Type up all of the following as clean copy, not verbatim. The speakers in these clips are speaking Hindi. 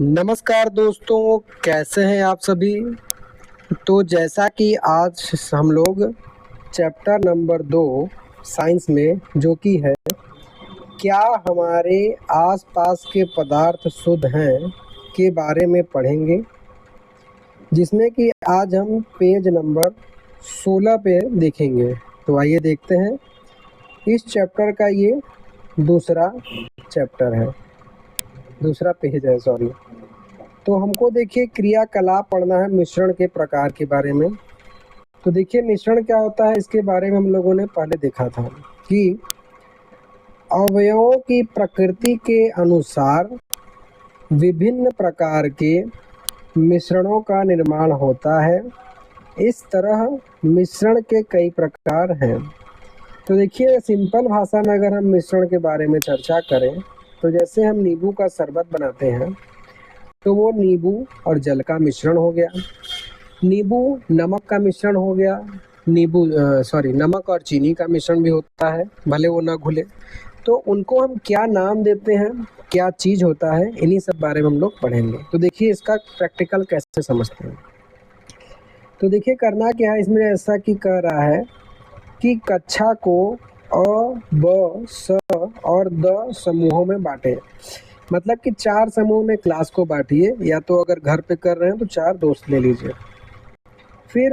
नमस्कार दोस्तों, कैसे हैं आप सभी। तो जैसा कि आज हम लोग चैप्टर नंबर 2 साइंस में जो कि है क्या हमारे आसपास के पदार्थ शुद्ध हैं के बारे में पढ़ेंगे, जिसमें कि आज हम पेज नंबर 16 पे देखेंगे। तो आइए देखते हैं। इस चैप्टर का ये दूसरा पेज है। तो हमको देखिए क्रियाकलाप पढ़ना है मिश्रण के प्रकार के बारे में। तो देखिए मिश्रण क्या होता है, इसके बारे में हम लोगों ने पहले देखा था कि अवयवों की प्रकृति के अनुसार विभिन्न प्रकार के मिश्रणों का निर्माण होता है। इस तरह मिश्रण के कई प्रकार हैं। तो देखिए सिंपल भाषा में अगर हम मिश्रण के बारे में चर्चा करें तो जैसे हम नींबू का शरबत बनाते हैं तो वो नींबू और जल का मिश्रण हो गया, नींबू नमक का मिश्रण हो गया, नमक और चीनी का मिश्रण भी होता है, भले वो ना घुले। तो उनको हम क्या नाम देते हैं, क्या चीज़ होता है, इन्हीं सब बारे में हम लोग पढ़ेंगे। तो देखिए इसका प्रैक्टिकल कैसे समझते हैं। तो देखिए करना क्या है इसमें, ऐसा कि कह रहा है कि कक्षा को अ, ब, स और द समूहों में बांटे। मतलब कि 4 समूह में क्लास को बांटिए, या तो अगर घर पे कर रहे हैं तो 4 दोस्त ले लीजिए। फिर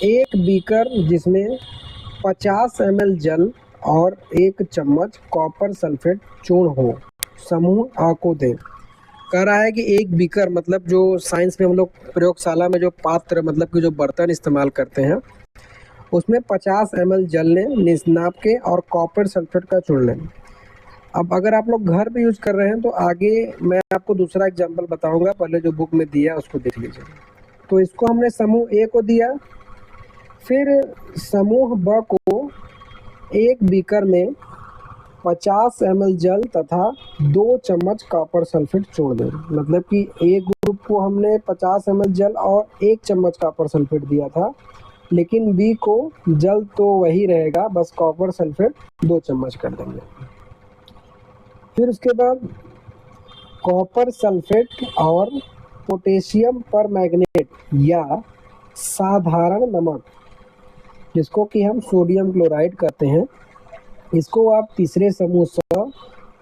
एक बीकर जिसमें 50 ml जल और 1 चम्मच कॉपर सल्फेट चूर्ण हो, समूह आ को दें। कह रहा है कि एक बीकर मतलब जो साइंस में हम लोग प्रयोगशाला में जो पात्र मतलब कि जो बर्तन इस्तेमाल करते हैं उसमें 50 ml जल लें नाप के और कॉपर सल्फेट का चूर्ण लें। अब अगर आप लोग घर पे यूज कर रहे हैं तो आगे मैं आपको दूसरा एग्जांपल बताऊंगा, पहले जो बुक में दिया उसको देख लीजिए। तो इसको हमने समूह ए को दिया। फिर समूह ब को एक बीकर में 50 ml जल तथा 2 चम्मच कॉपर सल्फेट छोड़ दें। मतलब कि एक ग्रुप को हमने 50 ml जल और 1 चम्मच कॉपर सल्फेट दिया था, लेकिन बी को जल तो वही रहेगा, बस कॉपर सल्फेट 2 चम्मच कर देंगे। फिर उसके बाद कॉपर सल्फेट और पोटेशियम परमैंगनेट या साधारण नमक, जिसको कि हम सोडियम क्लोराइड कहते हैं, इसको आप तीसरे समूह स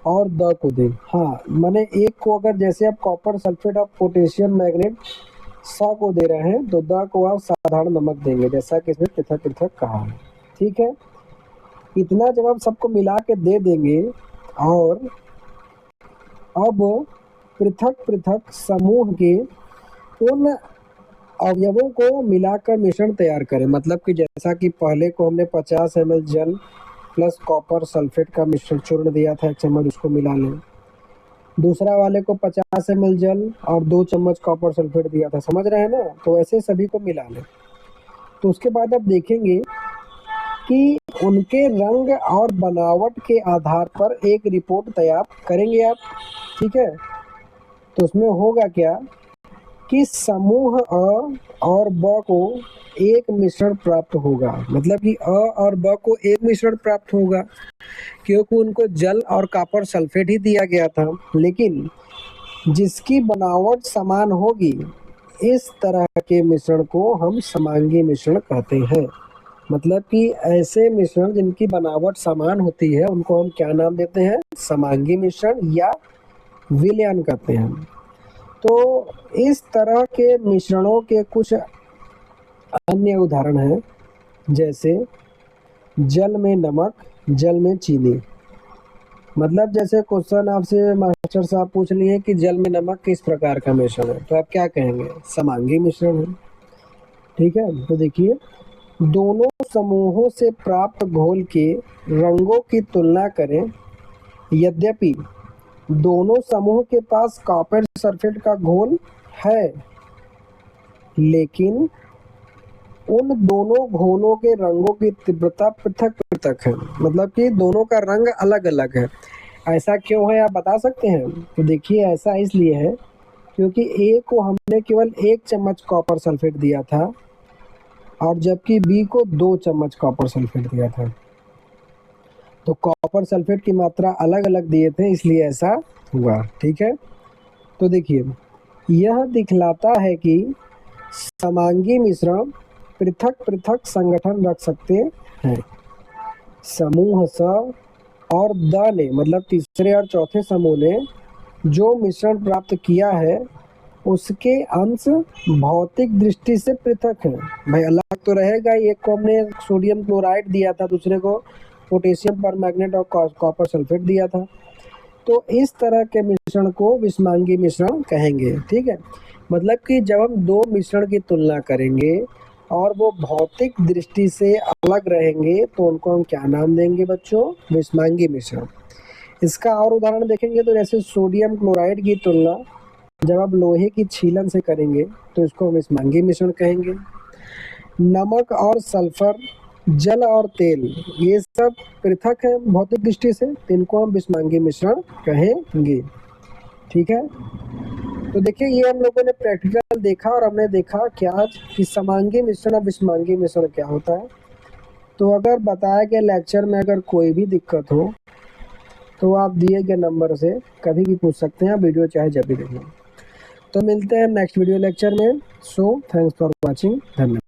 और द को दें। हाँ, मैंने एक को अगर जैसे आप कॉपर सल्फेट और पोटेशियम मैग्नेट स को दे रहे हैं तो द को आप साधारण नमक देंगे, जैसा कि इसमें पृथक पृथक कहा है। ठीक है, इतना जब आप सबको मिला के दे देंगे और अब पृथक पृथक समूह के उन अवयवों को मिलाकर मिश्रण तैयार करें। मतलब कि जैसा कि पहले को हमने 50 ml जल प्लस कॉपर सल्फेट का मिश्रण चूर्ण दिया था 1 चम्मच, उसको मिला लें। दूसरा वाले को 50 ml जल और 2 चम्मच कॉपर सल्फेट दिया था, समझ रहे हैं ना। तो ऐसे सभी को मिला लें। तो उसके बाद आप देखेंगे कि उनके रंग और बनावट के आधार पर एक रिपोर्ट तैयार करेंगे आप। ठीक है, तो उसमें होगा क्या कि समूह अ और ब को एक मिश्रण प्राप्त होगा। मतलब कि अ और ब को एक मिश्रण प्राप्त होगा क्योंकि उनको जल और कॉपर सल्फेट ही दिया गया था, लेकिन जिसकी बनावट समान होगी इस तरह के मिश्रण को हम समांगी मिश्रण कहते हैं। मतलब कि ऐसे मिश्रण जिनकी बनावट समान होती है उनको हम क्या नाम देते हैं, समांगी मिश्रण या विलयन कहते हैं। तो इस तरह के मिश्रणों के कुछ अन्य उदाहरण हैं, जैसे जल में नमक, जल में चीनी। मतलब जैसे क्वेश्चन आपसे मास्टर साहब पूछ लिए कि जल में नमक किस प्रकार का मिश्रण है, तो आप क्या कहेंगे, समांगी मिश्रण है। ठीक है, तो देखिए दोनों समूहों से प्राप्त घोल के रंगों की तुलना करें। यद्यपि दोनों समूह के पास कॉपर सल्फेट का घोल है, लेकिन उन दोनों घोलों के रंगों की तीव्रता पृथक पृथक है। मतलब कि दोनों का रंग अलग अलग है। ऐसा क्यों है आप बता सकते हैं। तो देखिए ऐसा इसलिए है क्योंकि ए को हमने केवल 1 चम्मच कॉपर सल्फेट दिया था और जबकि बी को 2 चम्मच कॉपर सल्फेट दिया था। तो कॉपर सल्फेट की मात्रा अलग अलग दिए थे, इसलिए ऐसा हुआ। ठीक है, तो देखिए यह दिखलाता है कि समांगी मिश्रण पृथक पृथक संगठन रख सकते हैं। समूह स और द ने, मतलब तीसरे और चौथे समूह ने जो मिश्रण प्राप्त किया है उसके अंश भौतिक दृष्टि से पृथक हैं। भाई अलग तो रहेगा ही, एक को हमने सोडियम क्लोराइड दिया था, दूसरे को पोटेशियम परमैंगनेट और कॉपर सल्फेट दिया था। तो इस तरह के मिश्रण को विषमांगी मिश्रण कहेंगे। ठीक है, मतलब कि जब हम दो मिश्रण की तुलना करेंगे और वो भौतिक दृष्टि से अलग रहेंगे तो उनको हम क्या नाम देंगे बच्चों? विषमांगी मिश्रण। इसका और उदाहरण देखेंगे तो जैसे सोडियम क्लोराइड की तुलना जब आप लोहे की छीलन से करेंगे तो इसको हम विषमांगी मिश्रण कहेंगे। नमक और सल्फर, जल और तेल, ये सब पृथक है भौतिक दृष्टि से, तो इनको हम विषमांगी मिश्रण कहेंगे। ठीक है, तो देखिए ये हम लोगों ने प्रैक्टिकल देखा और हमने देखा क्या कि समांगी मिश्रण और विषमांगी मिश्रण क्या होता है। तो अगर बताया गया लेक्चर में अगर कोई भी दिक्कत हो तो आप दिए गए नंबर से कभी भी पूछ सकते हैं, वीडियो चाहे जब भी देखें। तो मिलते हैं नेक्स्ट वीडियो लेक्चर में। सो थैंक्स फॉर वॉचिंग, धन्यवाद।